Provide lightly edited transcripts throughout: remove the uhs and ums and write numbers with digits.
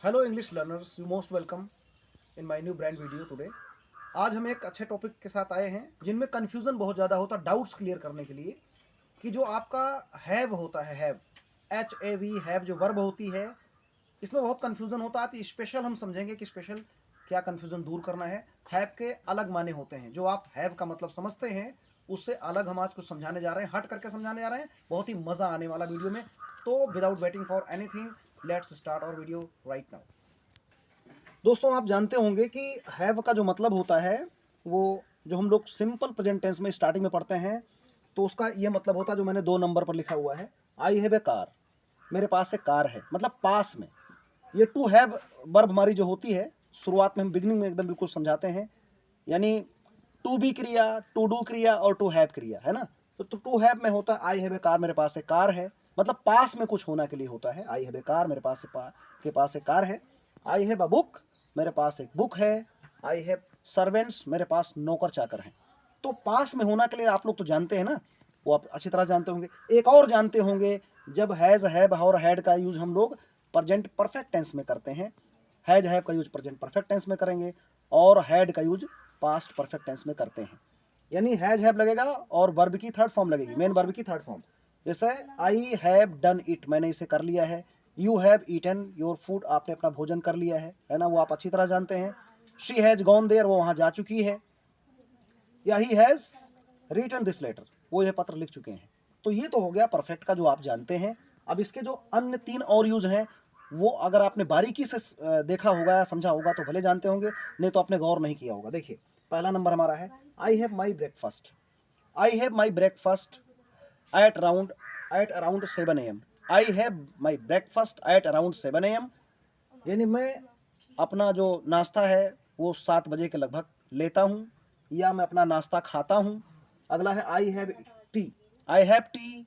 Hello English learners, you most welcome in my new brand video today. आज हम एक अच्छे टॉपिक के साथ आए हैं जिनमें कन्फ्यूज़न बहुत ज़्यादा होता है, डाउट्स क्लियर करने के लिए कि जो आपका हैव होता है, हैव HAV, हैव जो वर्ब होती है, इसमें बहुत कन्फ्यूज़न होता है। तो स्पेशल हम समझेंगे कि स्पेशल क्या कन्फ्यूज़न दूर करना है। हैव के अलग माने होते हैं, जो आप हैव का मतलब समझते हैं उससे अलग हम आज कुछ समझाने जा रहे हैं, हट करके समझाने जा रहे हैं। बहुत ही मज़ा आने वाला वीडियो में। तो without waiting for anything, let's start our video right now. दोस्तों, आप जानते होंगे कि हैव का जो मतलब होता है वो जो हम लोग सिंपल प्रेजेंट टेंस में स्टार्टिंग में पढ़ते हैं तो उसका ये मतलब होता है जो मैंने 2 नंबर पर लिखा हुआ है, आई हैव ए कार। मेरे पास एक कार है, मतलब पास में। ये टू हैव वर्ब हमारी जो होती है, शुरुआत में हम बिगनिंग में एकदम बिल्कुल समझाते हैं, यानी टू बी क्रिया, टू डू क्रिया और टू हैव क्रिया, है ना। तो टू हैव में होता है आई हैव ए कार, मेरे पास एक कार है, मतलब पास में कुछ होना के लिए होता है। आई हैव ए कार, मेरे पास एक कार है। आई हैव अ बुक, मेरे पास एक बुक है। आई हैव सर्वेंट्स, मेरे पास नौकर चाकर हैं। तो पास में होना के लिए आप लोग तो जानते हैं ना, वो आप अच्छी तरह जानते होंगे। एक और जानते होंगे, जब हैज़, हैव और हैड का यूज हम लोग प्रेजेंट परफेक्ट टेंस में करते हैं। हैज हैव का यूज प्रेजेंट परफेक्ट टेंस में करेंगे और हैड का यूज पास्ट परफेक्ट टेंस में करते हैं। यानी हैज हैव लगेगा और वर्ब की थर्ड फॉर्म लगेगी, मेन वर्ब की थर्ड फॉर्म। जैसे आई हैव डन इट, मैंने इसे कर लिया है। You have eaten your food, आपने अपना भोजन कर लिया है ना, वो आप अच्छी तरह जानते हैं। शी हैज गॉन देयर, वो वहां जा चुकी है। या he has written this letter, वो यह पत्र लिख चुके हैं। तो ये तो हो गया परफेक्ट का, जो आप जानते हैं। अब इसके जो अन्य 3 और यूज हैं वो अगर आपने बारीकी से देखा होगा या समझा होगा तो भले जानते होंगे, नहीं तो आपने गौर नहीं किया होगा। देखिए, पहला नंबर हमारा है I have my breakfast. I have my breakfast at around 7 AM। I have my breakfast at around 7 AM, यानी मैं अपना जो नाश्ता है वो 7 बजे के लगभग लेता हूँ, या मैं अपना नाश्ता खाता हूँ। अगला है I have T, I have T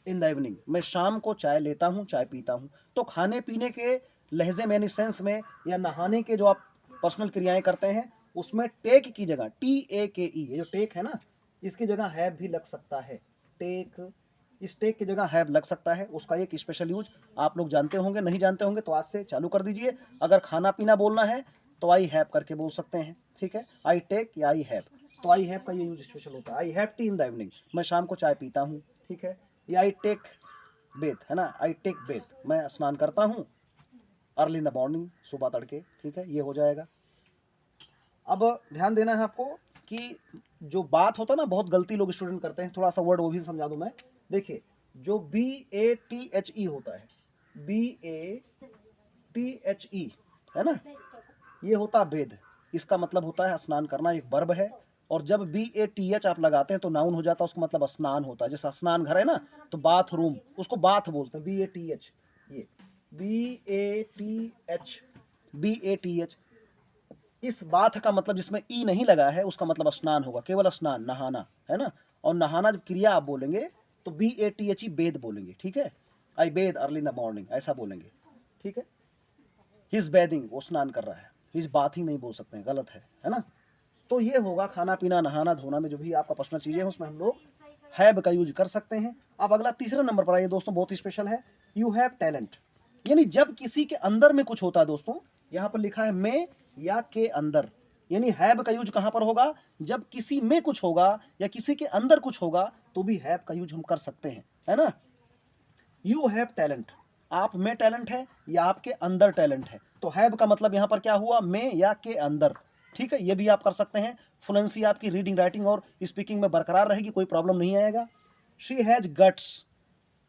in the evening, मैं शाम को चाय लेता हूँ, चाय पीता हूँ। तो खाने पीने के लहजे में, यानी सेंस में, या नहाने के जो आप पर्सनल क्रियाएं करते हैं उसमें टेक की जगह TAKE, ये जो टेक है ना, इसकी जगह हैव भी लग सकता है। टेक, इस टेक की जगह हैव लग सकता है। उसका एक स्पेशल यूज आप लोग जानते होंगे, नहीं जानते होंगे तो आज से चालू कर दीजिए। अगर खाना पीना बोलना है तो आई हैव करके बोल सकते हैं, ठीक है। आई टेक या आई हैव, तो आई हैव का ये यूज स्पेशल होता है। I have T in the evening, मैं शाम को चाय पीता हूँ, ठीक है। या आई टेक बेथ, है ना, आई टेक बेथ, मैं स्नान करता हूँ अर्ली इन द मॉर्निंग, सुबह तड़के, ठीक है, ये हो जाएगा। अब ध्यान देना है आपको कि जो बात होता है ना, बहुत गलती लोग स्टूडेंट करते हैं, थोड़ा सा वर्ड वो भी समझा दूं मैं। देखिए, जो BATHE होता है, BATHE, है ना, ये होता है बेद। इसका मतलब होता है स्नान करना, एक वर्ब है। और जब BATH आप लगाते हैं तो नाउन हो जाता है, उसका मतलब स्नान होता है। जैसे स्नान घर है ना, तो बाथरूम, उसको बाथ बोलते हैं, BATH। ये BATH, इस बाथ का मतलब जिसमें ई नहीं लगा है उसका मतलब स्नान होगा, केवल स्नान, नहाना, है ना। और नहाना जब क्रिया आप बोलेंगे तो BATHE बेद बोलेंगे, ठीक है। आई बेद अर्ली इन द मॉर्निंग, ऐसा बोलेंगे, ठीक है। हिज बेदिंग, वो स्नान कर रहा है। हिज बाथिंग नहीं बोल सकते हैं, गलत है ना। तो ये होगा खाना पीना, नहाना धोना में जो भी आपका पर्सनल चीजें हैं उसमें हम लोग हैव का यूज कर सकते हैं। अब अगला तीसरे नंबर पर आइए दोस्तों, बहुत ही स्पेशल है, यू हैव टैलेंट। यानी जब किसी के अंदर में कुछ होता है दोस्तों, यहाँ पर लिखा है में या के अंदर, यानी हैव का यूज कहां पर होगा, जब किसी में कुछ होगा या किसी के अंदर कुछ होगा तो भी हैव का यूज हम कर सकते हैं, है ना। यू हैव टैलेंट, आप में टैलेंट है या आपके अंदर टैलेंट है, तो हैव का मतलब यहां पर क्या हुआ, में या के अंदर, ठीक है। ये भी आप कर सकते हैं। फ्लुएंसी आपकी रीडिंग, राइटिंग और स्पीकिंग में बरकरार रहेगी, कोई प्रॉब्लम नहीं आएगा। She has guts,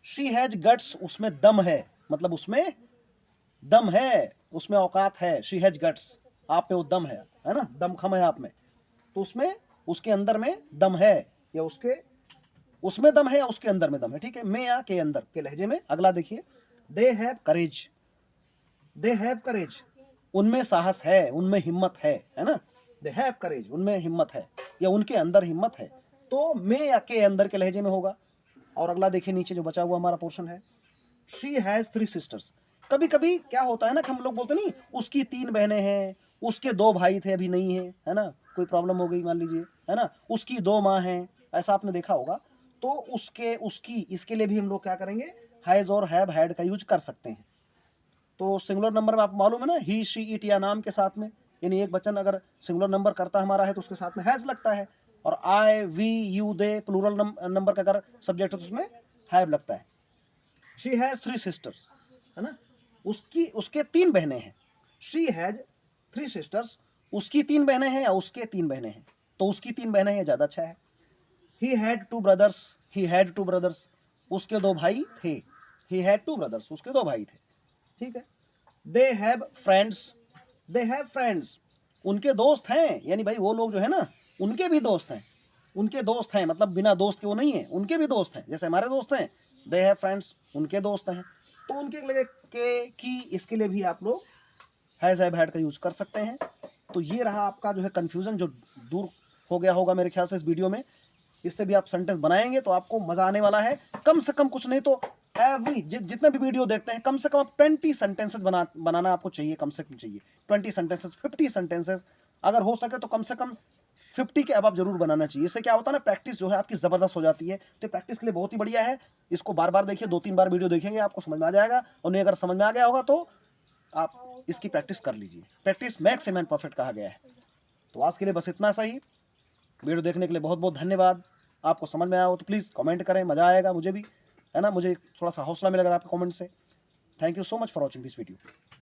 she has guts, उसमें दम है, मतलब उसमें दम है, उसमें औकात है। शी हैज गट्स, आप में वो दम है ना, दमखम है आप में, तो उसमें, उसके अंदर में दम है, या उसके, उसमें दम है या उसके अंदर में दम है, ठीक है, में या के अंदर के लहजे में। अगला देखिए, they have courage, they have courage, उनमें साहस है, उनमें हिम्मत है ना। दे हैव करेज, उनमें हिम्मत है या उनके अंदर हिम्मत है, तो में या के अंदर के लहजे में होगा। और अगला देखिए, नीचे जो बचा हुआ हमारा पोर्शन है, शी हैज 3 सिस्टर्स। कभी कभी क्या होता है ना कि हम लोग बोलते नहीं, उसकी 3 बहनें हैं, उसके 2 भाई थे अभी नहीं है ना, कोई प्रॉब्लम हो गई मान लीजिए, है ना, उसकी 2 माँ हैं, ऐसा आपने देखा होगा। तो उसके, उसकी, इसके लिए भी हम लोग क्या करेंगे, हैज और हैव, हैड का यूज कर सकते हैं। तो सिंगुलर नंबर में आपको मालूम है ना, ही शी इट या नाम के साथ में, यानी एक वचन अगर सिंगुलर नंबर करता हमारा है तो उसके साथ में हैज लगता है, और I we you they plural number का अगर सब्जेक्ट है तो उसमें हैव लगता है। शी हैज 3 सिस्टर्स, है ना, उसके 3 बहनें हैं। शी हैज 3 सिस्टर्स, उसकी 3 बहनें हैं या उसके 3 बहनें हैं, तो उसकी 3 बहनें हैं ज़्यादा अच्छा है। He had 2 brothers, he had 2 brothers, उसके 2 भाई थे। ही हैड 2 ब्रदर्स, उसके 2 भाई थे, ठीक है। They have friends, they have friends, उनके दोस्त हैं, यानी भाई वो लोग जो है ना उनके भी दोस्त हैं, उनके दोस्त हैं, मतलब बिना दोस्त के वो नहीं है, उनके भी दोस्त हैं, जैसे हमारे दोस्त हैं। दे हैव फ्रेंड्स, उनके दोस्त हैं, तो उनके लिए के की इसके लिए भी आप लोग हैज हैव हैड का यूज कर सकते हैं। तो ये रहा आपका जो है कन्फ्यूजन, जो दूर हो गया होगा मेरे ख्याल से इस वीडियो में। इससे भी आप सेंटेंस बनाएंगे तो आपको मजा आने वाला है। कम से कम कुछ नहीं तो एवरी जितने भी वीडियो देखते हैं कम से कम आप 20 सेंटेंसेस बनाना आपको चाहिए, कम से कम चाहिए 20 सेंटेंसेस, 50 सेंटेंसेस, अगर हो सके तो कम से कम 50 के अब जरूर बनाना चाहिए। इससे क्या होता है ना, प्रैक्टिस जो है आपकी ज़बरदस्त हो जाती है। तो प्रैक्टिस के लिए बहुत ही बढ़िया है। इसको बार बार देखिए, 2-3 बार वीडियो देखेंगे आपको समझ में आ जाएगा, और नहीं अगर समझ में आ गया होगा तो आप इसकी प्रैक्टिस कर लीजिए। Practice max a man perfect कहा गया है। तो आज के लिए बस इतना सा ही। वीडियो देखने के लिए बहुत बहुत धन्यवाद। आपको समझ में आया हो तो प्लीज़ कमेंट करें, मज़ा आएगा मुझे भी, है ना, मुझे थोड़ा सा हौसला मिलेगा आपके कमेंट से। Thank you so much for watching this video.